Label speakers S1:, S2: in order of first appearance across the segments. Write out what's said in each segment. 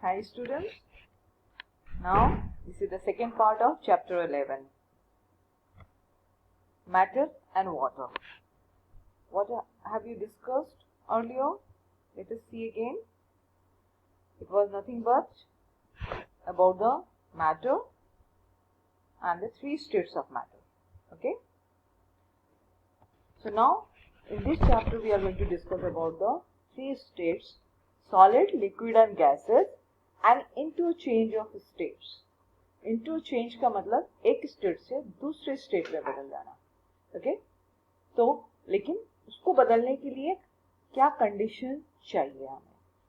S1: Hi students, now this is the second part of chapter 11, matter and water. What have you discussed earlier? Let us see again. It was nothing but about the matter and the three states of matter. Okay. So now in this chapter we are going to discuss about the three states: solid, liquid and gases and interchange of states. Interchange का मतलब एक state से दूसरे state में बदल जाना. Okay तो लेकिन उसको बदलने के लिए क्या कंडीशन चाहिए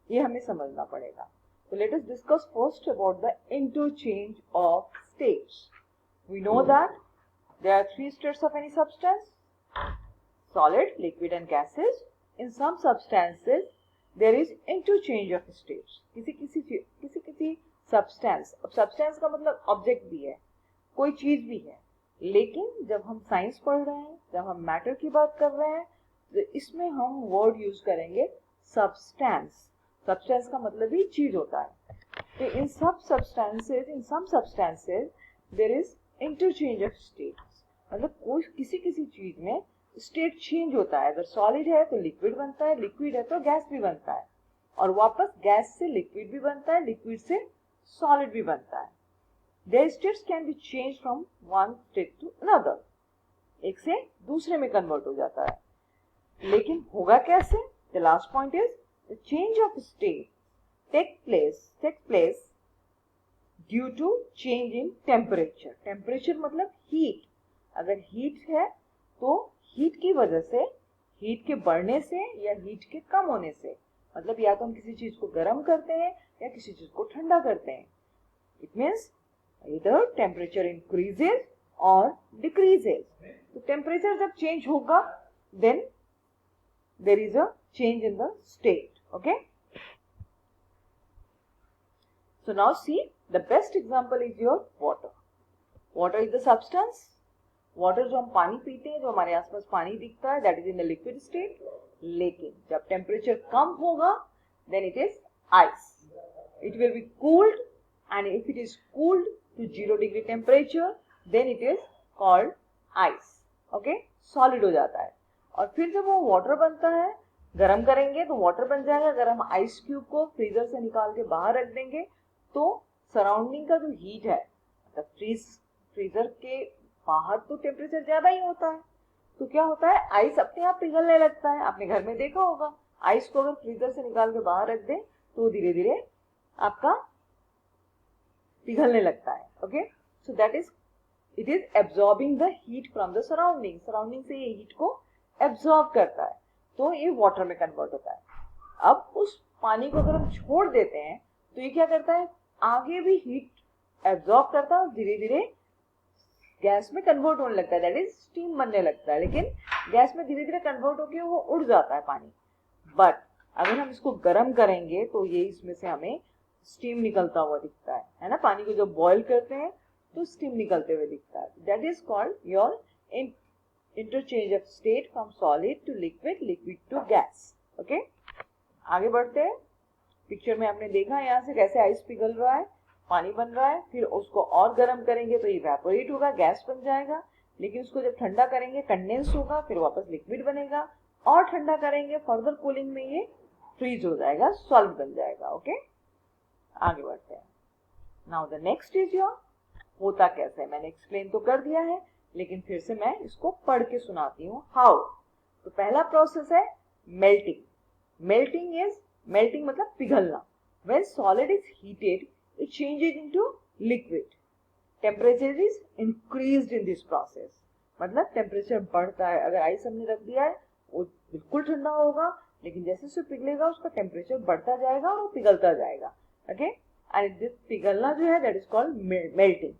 S1: ये हमें समझना पड़ेगा. तो let us discuss first about the interchange of states. We know that there are three states of any substance: solid, liquid and gases. In some substances there is interchange of states. किसी substance, अब substance का मतलब object भी है, कोई चीज भी है, लेकिन जब हम साइंस पढ़ रहे हैं, जब हम मैटर की बात कर रहे हैं, तो इसमें हम वर्ड यूज करेंगे सब्सटेंस. सब्सटेंस का मतलब ही चीज होता है. तो इन सब substances, in some substances there is interchange of states. मतलब कोई किसी चीज में स्टेट चेंज होता है. अगर सॉलिड है तो लिक्विड बनता है, लिक्विड है तो गैस भी बनता है, और वापस गैस से लिक्विड भी बनता है, लिक्विड से सॉलिड भी बनता है. Their states can be changed from one state to another. एक से दूसरे में कन्वर्ट हो जाता है. लेकिन होगा कैसे? The last point is the change of state takes place due to change in temperature. Temperature मतलब heat. अगर heat है तो heat की वजह से, heat के बढ़ने से या heat के कम होने से, मतलब या तो हम किसी चीज को गर्म करते हैं या किसी चीज को ठंडा करते हैं. It means either temperature increases or decreases. तो temperature जब change होगा, then there is a change in the state. Okay. So now see, the best example is your water. Water is the substance. Water जो हम पानी पीते हैं, जो हमारे आसपास पानी दिखता है, that is in the liquid state. लेकिन जब temperature कम होगा, then it is ice. It will be cooled, and if it is cooled to 0 degree temperature, then it is called ice. Okay, solid हो जाता है. और फिर जब वो वाटर बनता है, गर्म करेंगे तो वाटर बन जाएगा. अगर हम आइस क्यूब को फ्रीजर से निकाल के बाहर रख देंगे तो सराउंडिंग का जो हीट है, मतलब फ्रीजर के बाहर तो टेम्परेचर ज्यादा ही होता है, तो क्या होता है, आइस अपने आप पिघलने लगता है. आपने घर में देखा होगा, आइस को अगर फ्रीजर से निकाल के बाहर रख दें तो धीरे धीरे आपका पिघलने लगता है. Okay, so that is, it is absorbing the heat from the surrounding. Surrounding से ये हीट को एब्जॉर्ब करता है, तो ये वाटर में कन्वर्ट होता है. अब उस पानी को अगर हम छोड़ देते हैं तो ये क्या करता है, आगे भी हीट एब्जॉर्ब करता है और धीरे धीरे गैस में कन्वर्ट होने लगता है. दैट इज स्टीम बनने लगता है. लेकिन गैस में धीरे धीरे कन्वर्ट होकर वो उड़ जाता है पानी. बट अगर हम इसको गर्म करेंगे तो ये इसमें से हमें स्टीम निकलता हुआ दिखता है ना. पानी को जब बॉईल करते हैं तो स्टीम निकलते हुए दिखता है. That is called your interchange of state from solid to liquid, liquid to gas. Okay, आगे बढ़ते हैं. पिक्चर में आपने देखा यहाँ से कैसे आइस पिघल रहा है, पानी बन रहा है. फिर उसको और गर्म करेंगे तो इवेपोरेट होगा, गैस बन जाएगा. लेकिन उसको जब ठंडा करेंगे कंडेंस होगा, फिर वापस लिक्विड बनेगा. और ठंडा करेंगे, फर्दर कूलिंग में ये फ्रीज हो जाएगा, सॉलिड बन जाएगा. ओके, आगे बढ़ते हैं. Now the next is your, होता कैसे है मैंने एक्सप्लेन तो कर दिया है, लेकिन फिर से मैं इसको पढ़ के सुनाती हूँ. हाउ. तो पहला प्रोसेस है मेल्टिंग. मेल्टिंग मतलब पिघलना. When solid is heated it changes into liquid. Temperature is increased in this process. मतलब टेम्परेचर बढ़ता है. अगर आइस हमने रख दिया है वो बिल्कुल ठंडा होगा, लेकिन जैसे उसे पिघलेगा उसका टेम्परेचर बढ़ता जाएगा और वो पिघलता जाएगा. ओके, एंड दिस पिघलना जो है दैट इज कॉल्ड मेल्टिंग.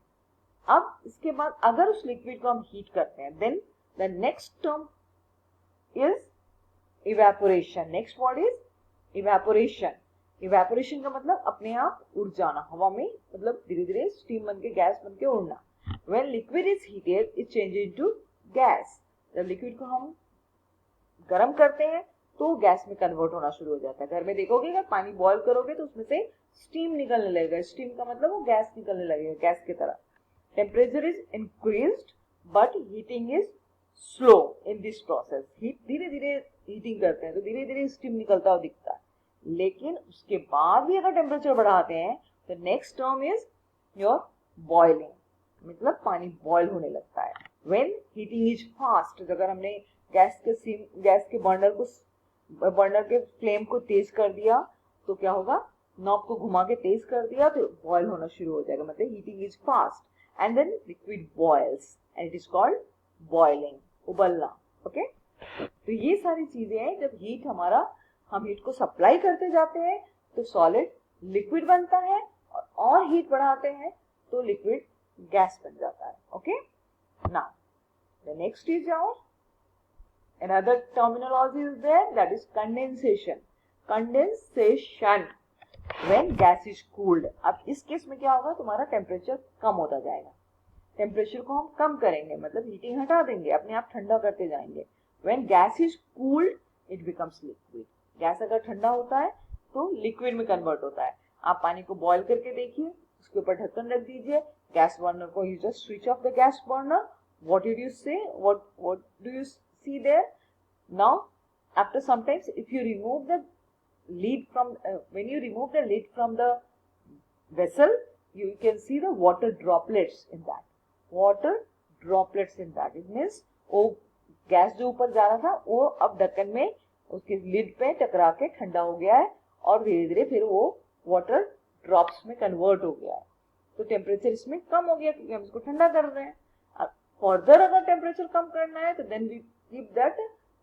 S1: अब इसके बाद अगर उस लिक्विड को हम हीट करते हैं, then the next term is evaporation. Next word is evaporation. Evaporation का मतलब अपने आप उड़ जाना हवा में, मतलब धीरे धीरे स्टीम बन के गैस बन के उड़ना. When liquid is heated it changes into gas. जब लिक्विड को हम गर्म करते हैं तो गैस में कन्वर्ट होना शुरू हो जाता है। घर में देखोगे अगर पानी बॉईल करोगे तो उसमें से स्टीम निकलने लगेगा, स्टीम का मतलब वो गैस निकलने लगेगा, गैस की तरह। Temperature is increased but heating is slow in this process. Heat धीरे धीरे हीटिंग करते हैं तो धीरे धीरे स्टीम निकलता हुआ दिखता है, लेकिन उसके बाद भी अगर टेम्परेचर बढ़ाते हैं तो next term is your boiling, मतलब पानी बॉईल होने लगता है। व्हेन हीटिंग इज फास्ट, अगर हमने गैस के बर्नर के फ्लेम को तेज कर दिया तो क्या होगा, नॉब को घुमा के तेज कर दिया तो बॉईल होना शुरू हो जाएगा, मतलब heating is fast and then liquid boils and it is called boiling, उबलना। ओके, तो ये सारी चीजें हैं। जब हम हीट को सप्लाई करते जाते हैं तो सॉलिड लिक्विड बनता है, और हीट बढ़ाते हैं तो लिक्विड गैस बन जाता है। Okay, now the next is our another terminology is there, that is condensation. Condensation when gas is cooled. अब इस केस में क्या होगा, तुम्हारा टेम्परेचर कम होता जाएगा। टेम्परेचर को हम कम करेंगे, मतलब हीटिंग हटा देंगे, अपने आप ठंडा करते जाएंगे। When gas is cooled, it becomes liquid. Gas अगर ठंडा होता है तो लिक्विड में कन्वर्ट होता है। आप पानी को बॉईल करके देखिए, उसके ऊपर ढक्कन रख दीजिए, गैस बर्नर को, you just switch off the gas burner. What did you say? What do you see there? Now, after some time, if you remove the lid from, when you remove the lid from the vessel, you can see the water droplets in that. Water droplets in that. It means वो gas जो ऊपर जा रहा था वो अब ढक्कन में उसके लिड पे टकरा के ठंडा हो गया है, और धीरे धीरे फिर वो वाटर ड्रॉप्स में कन्वर्ट हो गया है। तो टेम्परेचर इसमें कम हो गया क्योंकि हम इसको ठंडा कर रहे हैं। फर्दर अगर टेम्परेचर कम करना है तो then we keep that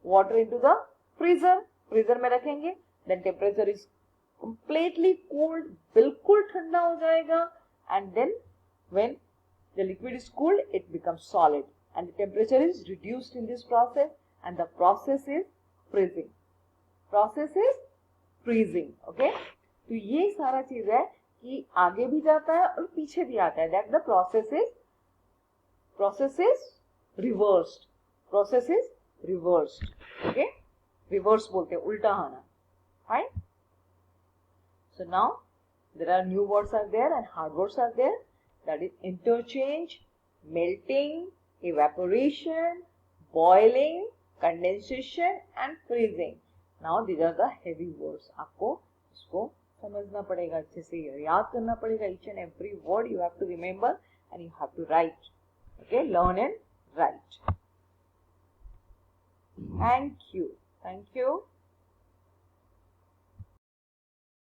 S1: water into the freezer, freezer में रखेंगे, then temperature is completely cooled, बिल्कुल ठंडा हो जाएगा, and then when the liquid is cooled, it becomes solid, and the temperature is reduced in this process, and the process is freezing. Process is freezing. Okay, तो ये सारा चीज है कि आगे भी जाता है और पीछे भी आता है। That the process is reversed. Process is reversed. Okay, reverse बोलते हैं, उल्टा आना। Fine. So now there are new words are there and hard words are there. That is interchange, melting, evaporation, boiling, condensation and freezing. Now these are the heavy words. आपको इसको समझना पड़ेगा, अच्छे से याद करना पड़ेगा। Each and every word you have to remember and you have to write. Okay, learn and write. Thank you.